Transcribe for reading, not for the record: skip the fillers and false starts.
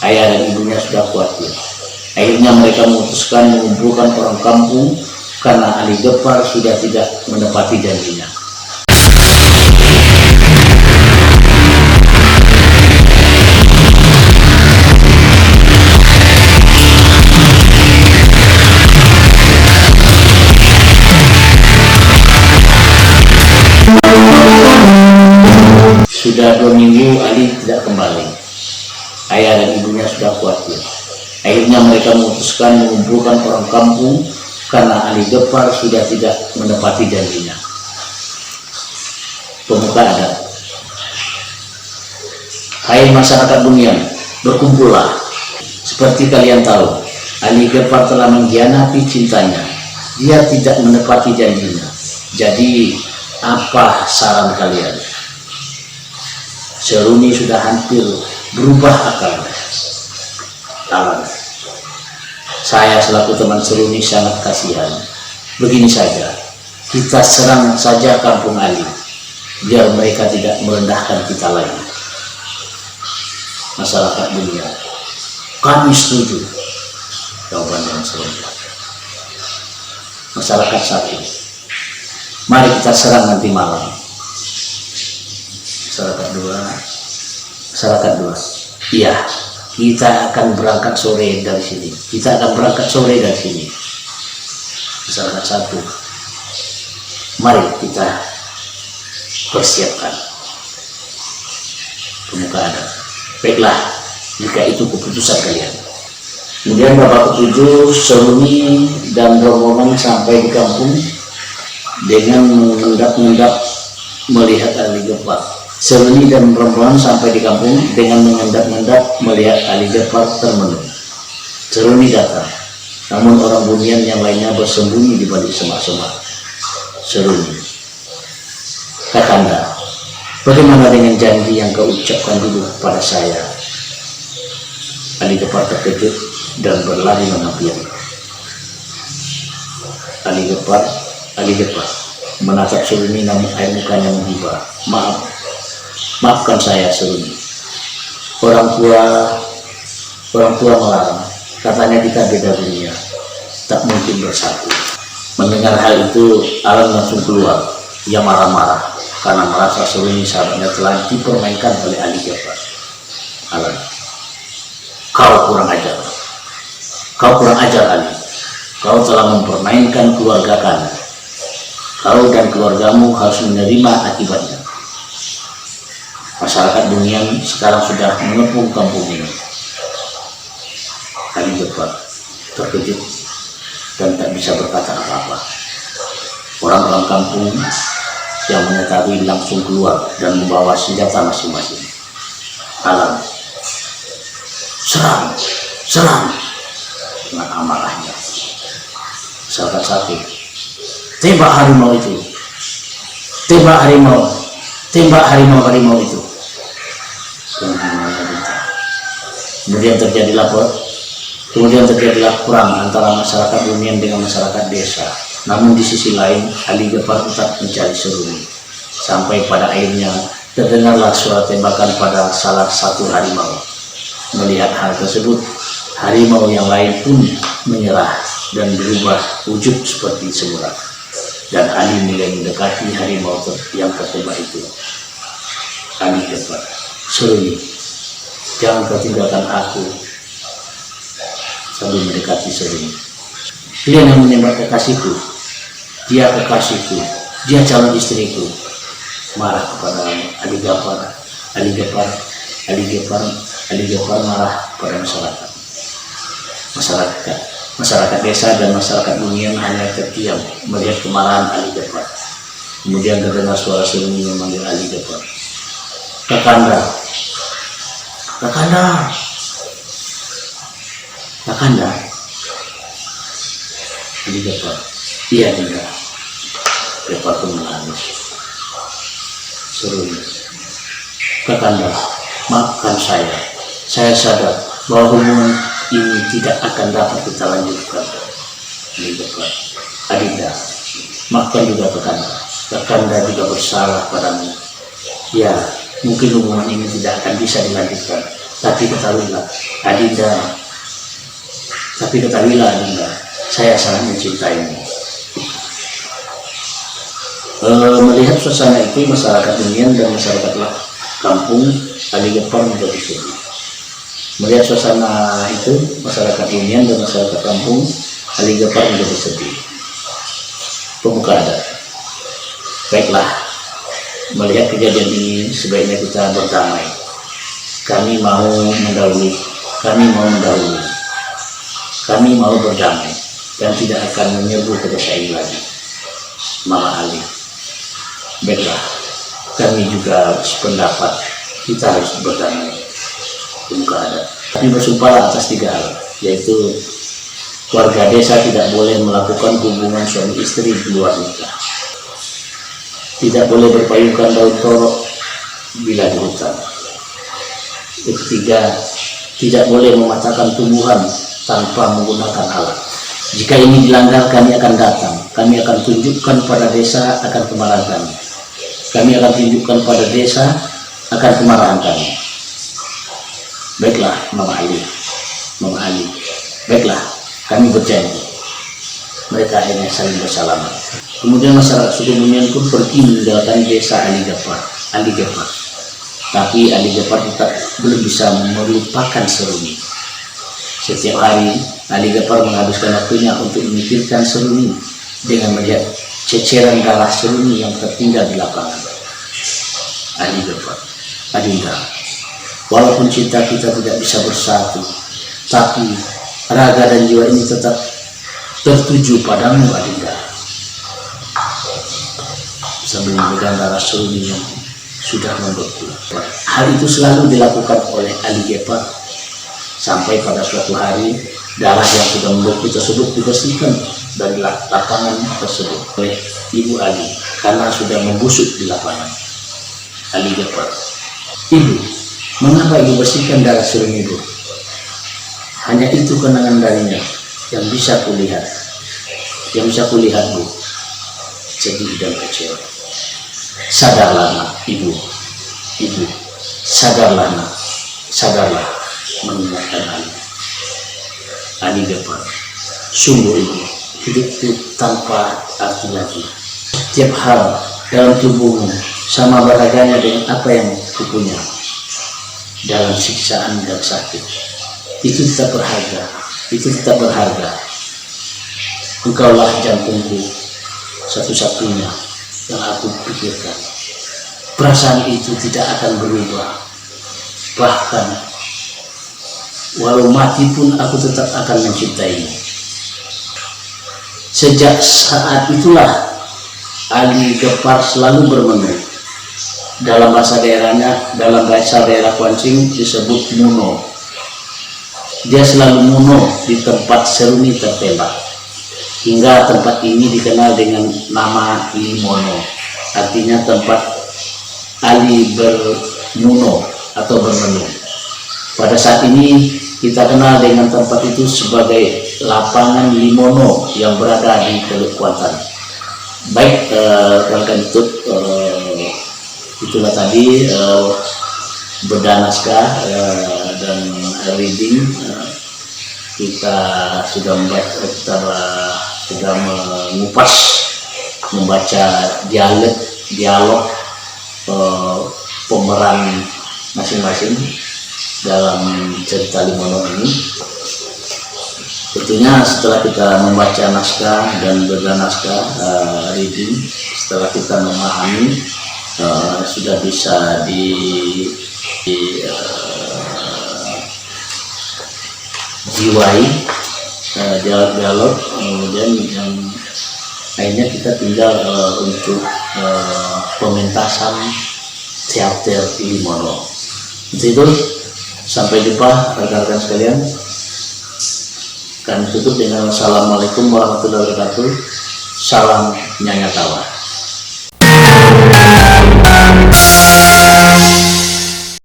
Ayah dan ibunya sudah khawatir. Akhirnya mereka memutuskan mengumpulkan orang kampung karena Ali Ghaffar sudah tidak menepati janjinya. Sudah 2 minggu Ali tidak kembali. Ayah dan ibunya sudah khawatir. Akhirnya mereka memutuskan mengumpulkan orang kampung karena Ali Ghaffar sudah tidak menepati janjinya. Pemuka adat. Hai masyarakat Bunian, berkumpullah. Seperti kalian tahu, Ali Ghaffar telah mengkhianati cintanya. Dia tidak menepati janjinya. Jadi, apa saran kalian? Seruni sudah hampir berubah akalnya. Saya selaku teman Seruni sangat kasihan. Begini saja, kita serang saja kampung Ali, biar mereka tidak merendahkan kita lagi. Masyarakat dunia, kami setuju. Jawaban yang Seruni. Masyarakat satu, mari kita serang nanti malam. Masyarakat dua, iya, kita akan berangkat sore dari sini. Masyarakat satu, mari kita persiapkan. Pemuka adat, baiklah, jika itu keputusan kalian. Kemudian babak ketujuh, Seruni dan rombongan sampai di kampung dengan mengendap-endap melihat Ali Ghaffar. Seruni dan rombongan sampai di kampung dengan mengendap-endap melihat Ali Ghaffar termenung. Seruni datang, namun orang Bunian yang lainnya bersembunyi di balik semak-semak. Seruni, Kakanda, bagaimana dengan janji yang kau ucapkan dulu kepada saya? Ali Ghaffar terkejut dan berlari menghampiri. Ali Ghaffar menatap Seruni, namun air mukanya menghibur. Maafkan saya Seruni. Orang tua melarang. Katanya kita beda dunia, tak mungkin bersatu. Mendengar hal itu, Alan langsung keluar. Ia marah-marah karena merasa Seruni sahabatnya telah dipermainkan oleh Ali Ghaffar. Alan, kau kurang ajar Ali. Kau telah mempermainkan keluarga kami. Kau dan keluargamu harus menerima akibatnya. Masyarakat Bunian sekarang sudah mengepung kampung ini. Ali Ghaffar terkejut dan tak bisa berkata apa-apa. Orang-orang kampung yang mengetahui langsung keluar dan membawa senjata masing-masing. Alam, serang dengan amarahnya. Masyarakat satu, tembak harimau itu, tembak harimau itu. Kemudian terjadilah perang antara masyarakat Bunian dengan masyarakat desa. Namun di sisi lain, Ali Ghaffar tetap mencari Seruni. Sampai pada akhirnya terdengarlah suara tembakan pada salah satu harimau. Melihat hal tersebut, harimau yang lain pun menyerah dan berubah wujud seperti semula. Dan Ali mulai mendekati harimau yang tertembak itu. Ali Ghaffar, Seruni, jangan kau tinggalkan aku. Sambil mendekati Seruni, dia yang menembak kekasihku, dia kekasihku, dia calon istriku. Marah kepada Ali Ghaffar marah pada masyarakat desa dan masyarakat Bunian hanya terdiam melihat kemarahan Ali Ghaffar. Kemudian terdengar suara Seruni memanggil Ali Ghaffar. Kakanda, Ali Ghaffar, iya tidak. Ghaffar pun menangis. Seruni, Kakanda, maafkan saya. Saya sadar bahwa hubungan ini tidak akan dapat kita lanjutkan. Ali Ghaffar, Adinda, maafkan juga Kakanda. Kakanda juga bersalah padamu. Ya, mungkin hubungan ini tidak akan bisa dilanjutkan. Tapi ketahuilah Adinda, saya sangat mencintaimu. Melihat suasana itu, masyarakat Unian dan masyarakat kampung Ali Gapar menjadi sedih. Melihat suasana itu, masyarakat Unian dan masyarakat kampung Ali Gapar menjadi sedih. Pemuka adat, baiklah, melihat kejadian ini sebaiknya kita berdamai. Kami mau berdamai dan tidak akan menyerbu ke desa ini lagi. Mama Ali, baiklah, kami juga sependapat, kita harus berdamai. Pemuka adat, tapi bersumpah atas 3 hal, yaitu warga desa tidak boleh melakukan hubungan suami istri di luar nikah, tidak boleh berpayungkan daun torok bila di hutan. Yang ketiga, tidak boleh mematahkan tumbuhan tanpa menggunakan alat. Jika ini dilanggar, kami akan datang. Kami akan tunjukkan pada desa akan kemarahan kami. Baiklah, Mama Ali. Baiklah, kami berjanji. Mereka akhirnya saling bersalaman. Kemudian masyarakat suku Unian pun pergi meninggalkan desa Ali Gapar. Tapi Ali Gapar tetap belum bisa melupakan Seruni. Setiap hari Ali Gapar menghabiskan waktunya untuk memikirkan Seruni dengan melihat ceceran darah Seruni yang tertinggal di lapangan. Ali Gapar, Adinda, walaupun cinta kita tidak bisa bersatu, tapi raga dan jiwa ini tetap tertuju padamu, Adinda. Sambil memegang darah Seruni yang sudah membeku. Hal itu selalu dilakukan oleh Ali Gapar sampai pada suatu hari darah yang sudah membeku tersebut dibersihkan dari lapangan tersebut oleh Ibu Ali karena sudah membusuk di lapangan. Ali Gapar, Ibu, mengapa Ibu bersihkan darah Seruni, Ibu? Hanya itu kenangan darinya yang bisa kulihat, Bu, sedih dan kecewa. Sadarlah, Nak, Ibu, sadarlah, mengingatkan Ali Gapar. Sungguh, Ibu, hidupku tanpa arti lagi. Setiap hal dalam tubuhmu sama berharganya dengan apa yang kupunya. Dalam siksaan dan sakit, itu tetap berharga. Engkaulah jantungku satu-satunya yang aku pikirkan. Perasaan itu tidak akan berubah. Bahkan walau mati pun aku tetap akan mencintaimu. Sejak saat itulah Ali Gapar selalu bermenung. Dalam bahasa daerah Kuansing disebut muno. Dia selalu muno di tempat Seruni tertembak. Hingga tempat ini dikenal dengan nama Limono, artinya tempat Ali bermuno atau bermenung. Pada saat ini kita kenal dengan tempat itu sebagai lapangan Limono yang berada di Teluk Kuantan. Baik, rekan YouTube, itulah tadi bedah naskah dan reading. Kita sudah mengupas, membaca dialog pemeran masing-masing dalam cerita Limono ini. Tentunya setelah kita membaca naskah dan bedah naskah reading, setelah kita memahami, sudah bisa jiwai dialog, kemudian yang akhirnya kita tinggal untuk pementasan teater Limono. Itu sampai jumpa rekan-rekan sekalian. Kami tutup dengan wassalamualaikum warahmatullahi wabarakatuh. Salam Nyanya Tawa.